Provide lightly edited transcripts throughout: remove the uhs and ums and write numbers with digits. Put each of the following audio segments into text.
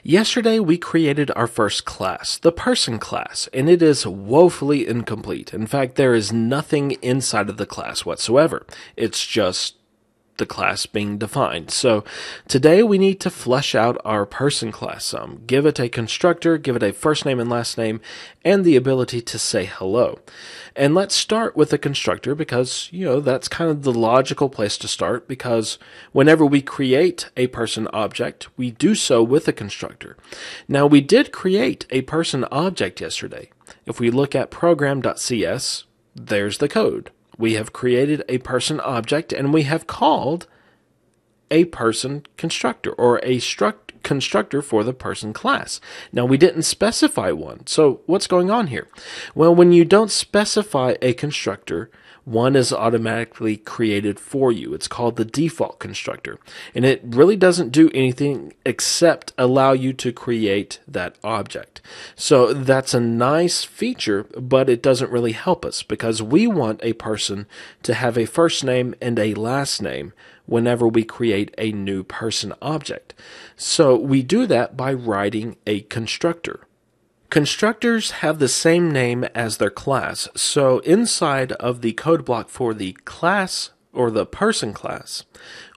Yesterday we created our first class, the person class, and it is woefully incomplete. In fact, there is nothing inside of the class whatsoever. It's just the class being defined. So today we need to flesh out our person class some. Give it a constructor, give it a first name and last name, and the ability to say hello. And let's start with the constructor because, that's kind of the logical place to start because whenever we create a person object, we do so with a constructor. Now we did create a person object yesterday. If we look at program.cs, there's the code. We have created a person object and we have called a person constructor or a constructor for the person class. Now we didn't specify one. So what's going on here? Well, when you don't specify a constructor, one is automatically created for you. It's called the default constructor. And it really doesn't do anything except allow you to create that object. So that's a nice feature, but it doesn't really help us because we want a person to have a first name and a last name whenever we create a new person object. So we do that by writing a constructor. Constructors have the same name as their class, so inside of the code block for the class or the person class,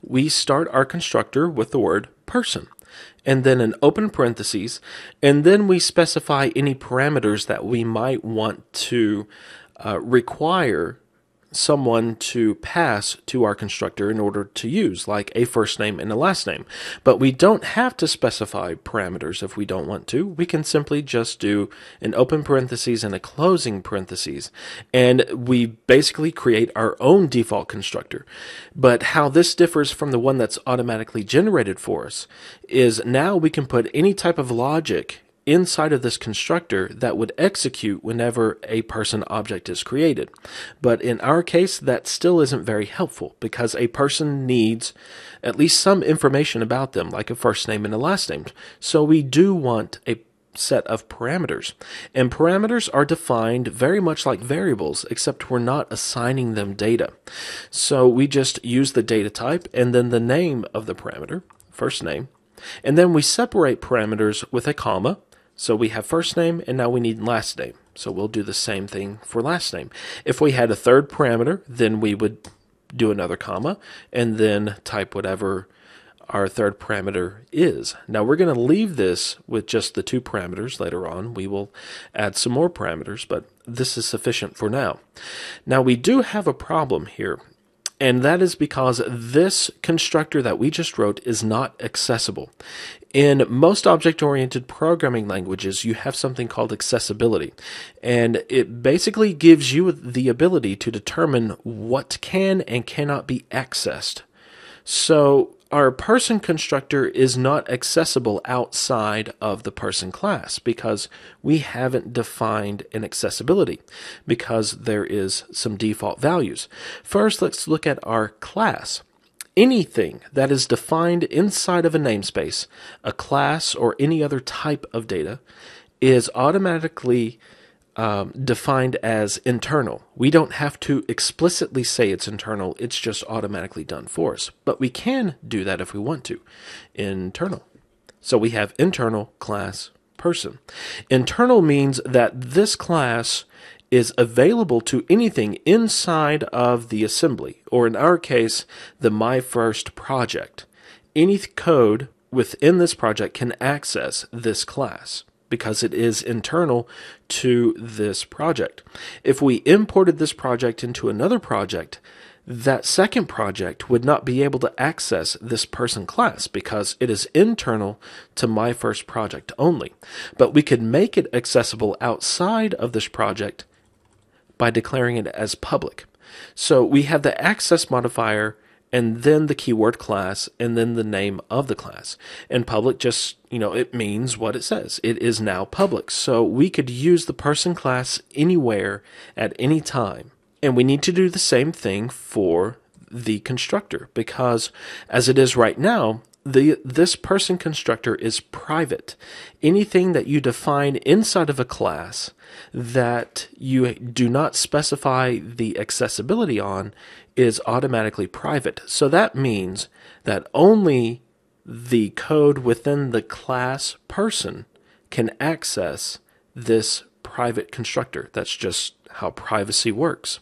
we start our constructor with the word person, and then an open parentheses, and then we specify any parameters that we might want to require someone to pass to our constructor in order to use, like a first name and a last name. But we don't have to specify parameters if we don't want to. We can simply just do an open parentheses and a closing parentheses, and we basically create our own default constructor. But how this differs from the one that's automatically generated for us is now we can put any type of logic inside of this constructor that would execute whenever a person object is created. But in our case, that still isn't very helpful because a person needs at least some information about them, like a first name and a last name. So we do want a set of parameters. And parameters are defined very much like variables, except we're not assigning them data. So we just use the data type and then the name of the parameter, first name, and then we separate parameters with a comma. So we have first name, and now we need last name. So we'll do the same thing for last name. If we had a third parameter, then we would do another comma, and then type whatever our third parameter is. Now we're going to leave this with just the two parameters. Later on, we will add some more parameters, but this is sufficient for now. Now we do have a problem here. And that is because this constructor that we just wrote is not accessible. In most object-oriented programming languages, you have something called accessibility. And it basically gives you the ability to determine what can and cannot be accessed. So our person constructor is not accessible outside of the person class because we haven't defined an accessibility because there is some default values. First, let's look at our class. Anything that is defined inside of a namespace, a class, or any other type of data is automatically defined as internal. We don't have to explicitly say it's internal, it's just automatically done for us. But we can do that if we want to. Internal. So we have internal, class, person. Internal means that this class is available to anything inside of the assembly, or in our case, the My First project. Any code within this project can access this class, because it is internal to this project. If we imported this project into another project, that second project would not be able to access this person class because it is internal to my first project only. But we could make it accessible outside of this project by declaring it as public. So we have the access modifier and then the keyword class, and then the name of the class. And public just, it means what it says. It is now public. So we could use the person class anywhere at any time. And we need to do the same thing for the constructor, because as it is right now, this person constructor is private. Anything that you define inside of a class that you do not specify the accessibility on is automatically private. So that means that only the code within the class person can access this private constructor. That's just how privacy works.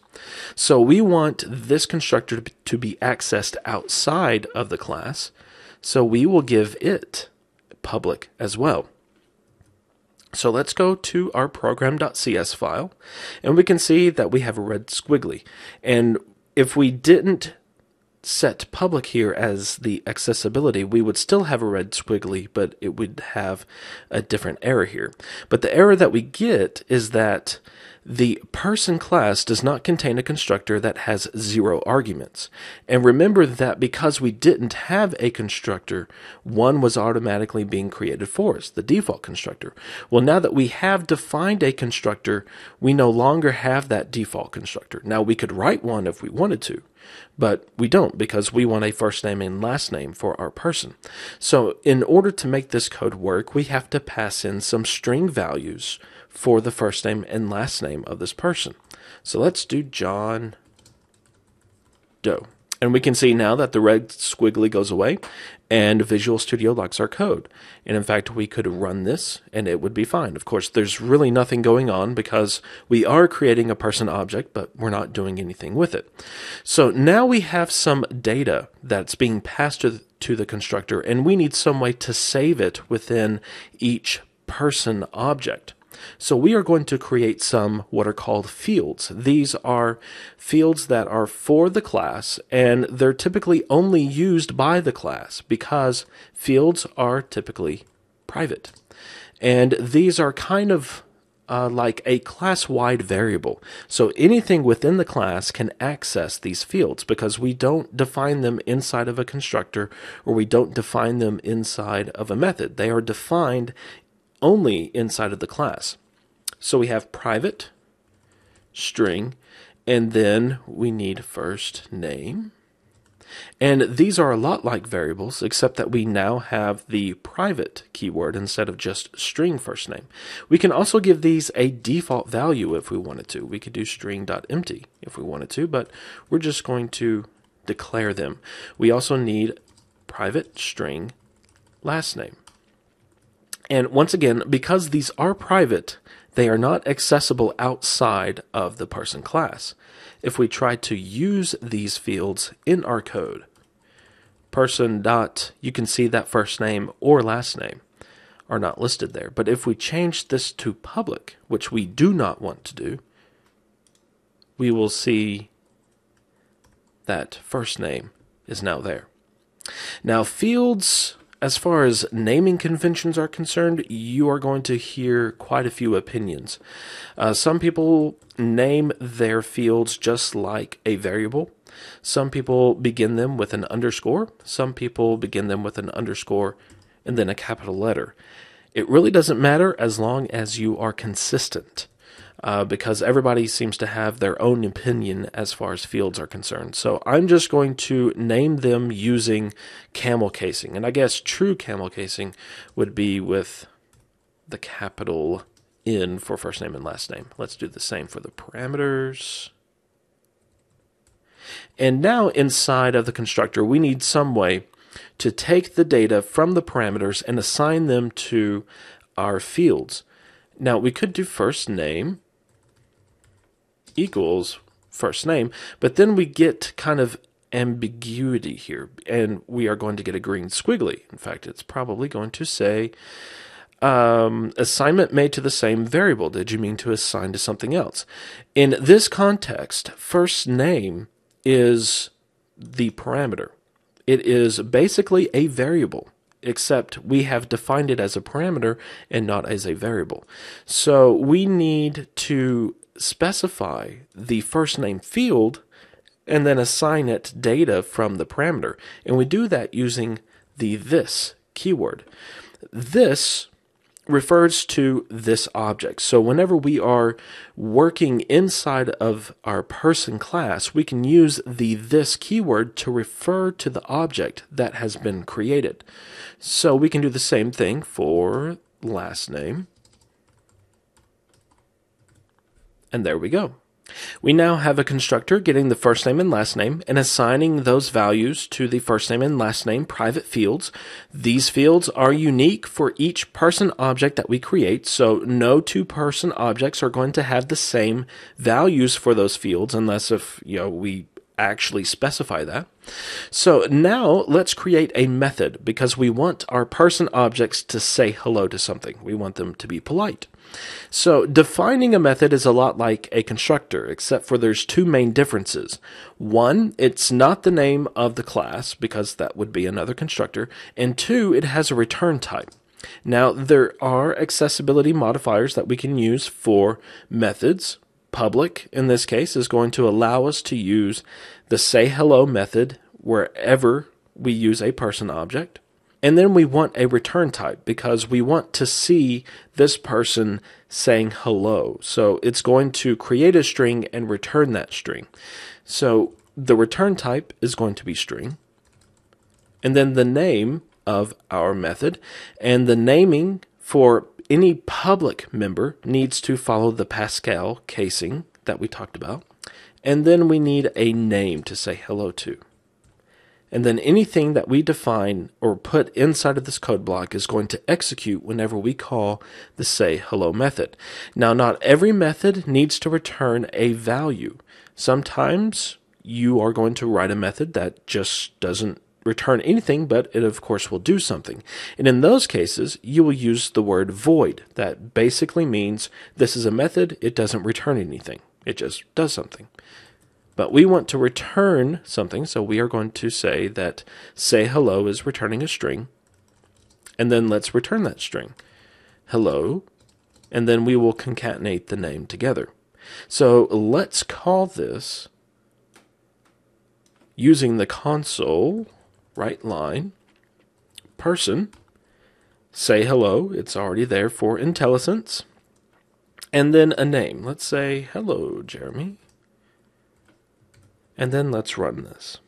So we want this constructor to be accessed outside of the class, so we will give it public as well. So let's go to our program.cs file, and we can see that we have a red squiggly. And if we didn't set public here as the accessibility, we would still have a red squiggly, but it would have a different error here. But the error that we get is that the person class does not contain a constructor that has 0 arguments. And remember that because we didn't have a constructor, one was automatically being created for us, the default constructor. Well, now that we have defined a constructor, we no longer have that default constructor. Now, we could write one if we wanted to, but we don't because we want a first name and last name for our person. So in order to make this code work, we have to pass in some string values for the first name and last name of this person. So let's do John Doe. And we can see now that the red squiggly goes away and Visual Studio likes our code. And in fact, we could run this and it would be fine. Of course, there's really nothing going on because we are creating a person object, but we're not doing anything with it. So now we have some data that's being passed to the constructor, and we need some way to save it within each person object. So we are going to create some what are called fields. These are fields that are for the class, and they're typically only used by the class because fields are typically private. And these are kind of like a class-wide variable. So anything within the class can access these fields because we don't define them inside of a constructor, or we don't define them inside of a method. They are defined only inside of the class. So we have private, string, and then we need first name. And these are a lot like variables, except that we now have the private keyword instead of just string first name. We can also give these a default value if we wanted to. We could do string.empty if we wanted to, but we're just going to declare them. We also need private string last name. And once again, because these are private, they are not accessible outside of the person class. If we try to use these fields in our code, you can see that first name or last name are not listed there. But if we change this to public, which we do not want to do, we will see that first name is now there. Now, fields, as far as naming conventions are concerned, you are going to hear quite a few opinions. Some people name their fields just like a variable. Some people begin them with an underscore. Some people begin them with an underscore and then a capital letter. It really doesn't matter as long as you are consistent. Because everybody seems to have their own opinion as far as fields are concerned. So I'm just going to name them using camel casing. And I guess true camel casing would be with the capital N for first name and last name. Let's do the same for the parameters. And now inside of the constructor, we need some way to take the data from the parameters and assign them to our fields. Now we could do first name equals first name, but then we get kind of ambiguity here, and we are going to get a green squiggly. In fact, it's probably going to say assignment made to the same variable. Did you mean to assign to something else? In this context, first name is the parameter. It is basically a variable, except we have defined it as a parameter and not as a variable. So we need to specify the first name field and then assign it data from the parameter. And we do that using the this keyword. This refers to this object. So whenever we are working inside of our person class, we can use the this keyword to refer to the object that has been created. So we can do the same thing for last name. And there we go. We now have a constructor getting the first name and last name and assigning those values to the first name and last name private fields. These fields are unique for each person object that we create, so no two person objects are going to have the same values for those fields unless if we actually specify that. So now let's create a method because we want our person objects to say hello to something. We want them to be polite. So defining a method is a lot like a constructor, except for there's two main differences. One, it's not the name of the class because that would be another constructor. And two, it has a return type. Now there are accessibility modifiers that we can use for methods. Public, in this case, is going to allow us to use the say hello method wherever we use a person object. And then we want a return type because we want to see this person saying hello. So it's going to create a string and return that string. So the return type is going to be string. And then the name of our method and the naming for any public member needs to follow the Pascal casing that we talked about. And then we need a name to say hello to. And then anything that we define or put inside of this code block is going to execute whenever we call the say hello method. Now, not every method needs to return a value. Sometimes you are going to write a method that just doesn't return anything, but it of course will do something. And in those cases, you will use the word void. That basically means this is a method, it doesn't return anything. It just does something. But we want to return something, so we are going to say that say hello is returning a string, and then let's return that string. Hello, and then we will concatenate the name together. So let's call this using the console write line person say hello. It's already there for IntelliSense. And then a name. Let's say hello, Jeremy. And then let's run this.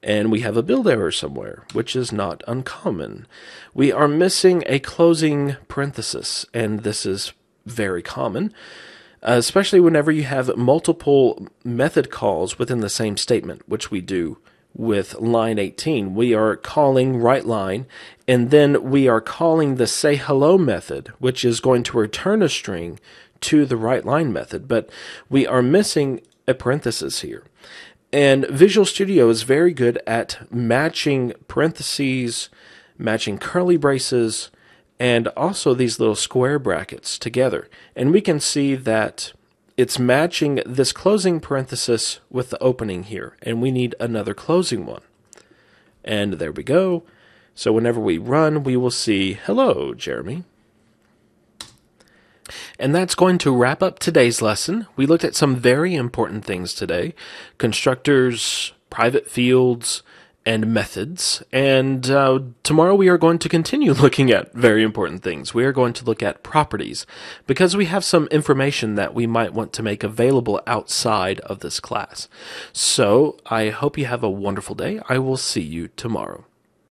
And we have a build error somewhere, which is not uncommon. We are missing a closing parenthesis, and this is very common, especially whenever you have multiple method calls within the same statement, which we do with line 18. We are calling writeLine, and then we are calling the say hello method, which is going to return a string to the writeLine method, but we are missing a parenthesis here. And Visual Studio is very good at matching parentheses, matching curly braces, and also these little square brackets together. And we can see that it's matching this closing parenthesis with the opening here, and we need another closing one. And there we go. So whenever we run, we will see, hello, Jeremy. And that's going to wrap up today's lesson. We looked at some very important things today: constructors, private fields, and methods. And tomorrow we are going to continue looking at very important things. We are going to look at properties because we have some information that we might want to make available outside of this class. So I hope you have a wonderful day. I will see you tomorrow.